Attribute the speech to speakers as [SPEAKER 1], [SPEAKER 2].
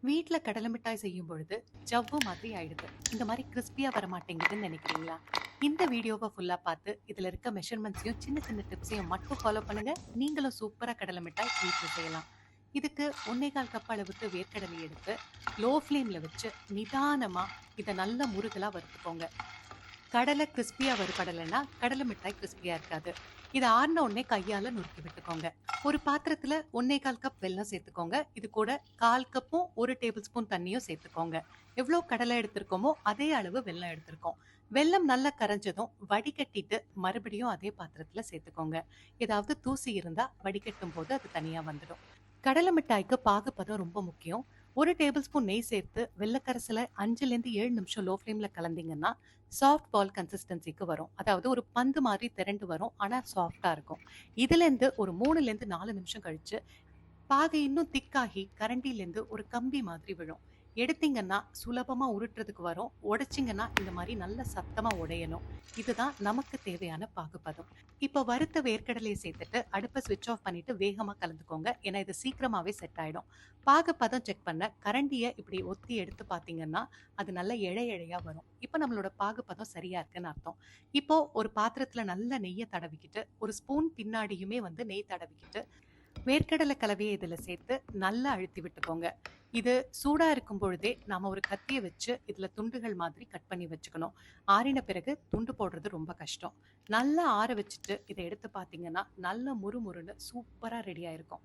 [SPEAKER 1] வீட்ல கடலை மிட்டாய் செய்யும் பொழுது ஜவ்வு மாதிரி ஆயிடுது. இந்த மாரி கிரிஸ்பியா வர மாட்டேங்குதுன்னு நினைக்கிறீங்களா? இந்த வீடியோவ ஃபுல்லா பார்த்து, இதுல இருக்க மெஷர்மெண்ட்ஸையும், சின்ன சின்ன டிப்ஸையும் மட்டும் ஃபாலோ பண்ணுங்க. நீங்களும் சூப்பரா கடலை மிட்டாய் வீட்ல செய்யலாம். இதுக்கு 1 1/4 கப் அளவுக்கு வேர்க்கடலை எடுத்து, லோ ஃப்ளேம்ல வச்சு நிதானமா இத நல்லா முருகலா வறுத்துக்கோங்க. கடலை கிறிஸ்பியா வறுபடலைன்னா, கடலை மிட்டாய் கிறிஸ்பியா இருக்காது. இது ஆறுன உடனே கையால நுறுக்கி விட்டுக்கோங்க. ஒரு பாத்திரத்துல 1 1/4 கப் வெல்லம் சேர்த்துக்கோங்க. இது கூட 1/4 கப்பும் 1 டேபிள் ஸ்பூன் தண்ணியும் சேர்த்துக்கோங்க. எவ்வளோ கடலை எடுத்திருக்கோமோ அதே அளவு வெல்லம் எடுத்திருக்கோம். வெல்லம் நல்லா கரைஞ்சதும் வடிகட்டிட்டு மறுபடியும் அதே பாத்திரத்துல சேர்த்துக்கோங்க. ஏதாவது தூசி இருந்தா வடிகட்டும் போது அது தனியா வந்துடும். கடலை மிட்டாய்க்கு பாகுபதம் ரொம்ப முக்கியம். 1 டேபிள் ஸ்பூன் நெய் சேர்த்து வெல்லக்கரசல 5லேருந்து 7 நிமிஷம் லோ ஃப்ளேம்ல கலந்தீங்கன்னா, சாஃப்ட் பால் கன்சிஸ்டன்சிக்கு வரும். அதாவது ஒரு பந்து மாரி திரண்டு வரும். ஆனா சாஃப்ட்டா இருக்கும். இதுலேருந்து ஒரு 3லேருந்து 4 நிமிஷம் கழிச்சு, பாகு இன்னும் திக்காகி கரண்டிலேருந்து ஒரு கம்பி மாதிரி விழும். எடுத்தீங்கன்னா சுலபமா உருட்டுறதுக்கு வரும். உடைச்சீங்கன்னா இந்த மாரி நல்ல சத்தமா உடையணும். இதுதான் நமக்கு தேவையான பாகுபதம். இப்போ வறுத்த வேர்க்கடலைய சேர்த்துட்டு அடுப்ப ஸ்விட்ச் ஆஃப் பண்ணிட்டு வேகமா கலந்துக்கோங்க. ஏன்னா இது சீக்கிரமாவே செட் ஆயிடும். பாகுபதம் செக் பண்ண கரண்டிய இப்படி ஒத்தி எடுத்து பார்த்தீங்கன்னா, அது நல்ல இழை இழையா வரும். இப்போ நம்மளோட பாகுபதம் சரியா இருக்குன்னு அர்த்தம். இப்போ ஒரு பாத்திரத்துல நல்ல நெய்ய தடவிக்கிட்டு, ஒரு ஸ்பூன் பின்னாடியுமே நெய் தடவிக்கிட்டு, வேர்க்கடலை கலவையை இதுல சேர்த்து நல்லா அழுத்தி விட்டுக்கோங்க. இது சூடா இருக்கும் பொழுதே நாம ஒரு கத்திய வச்சு இதுல துண்டுகள் மாதிரி கட் பண்ணி வச்சுக்கணும். ஆறின பிறகு துண்டு போடுறது ரொம்ப கஷ்டம். நல்லா ஆற வச்சுட்டு இத எடுத்து பார்த்தீங்கன்னா, நல்ல முறுமுறுன்னு சூப்பரா ரெடி ஆயிருக்கும்.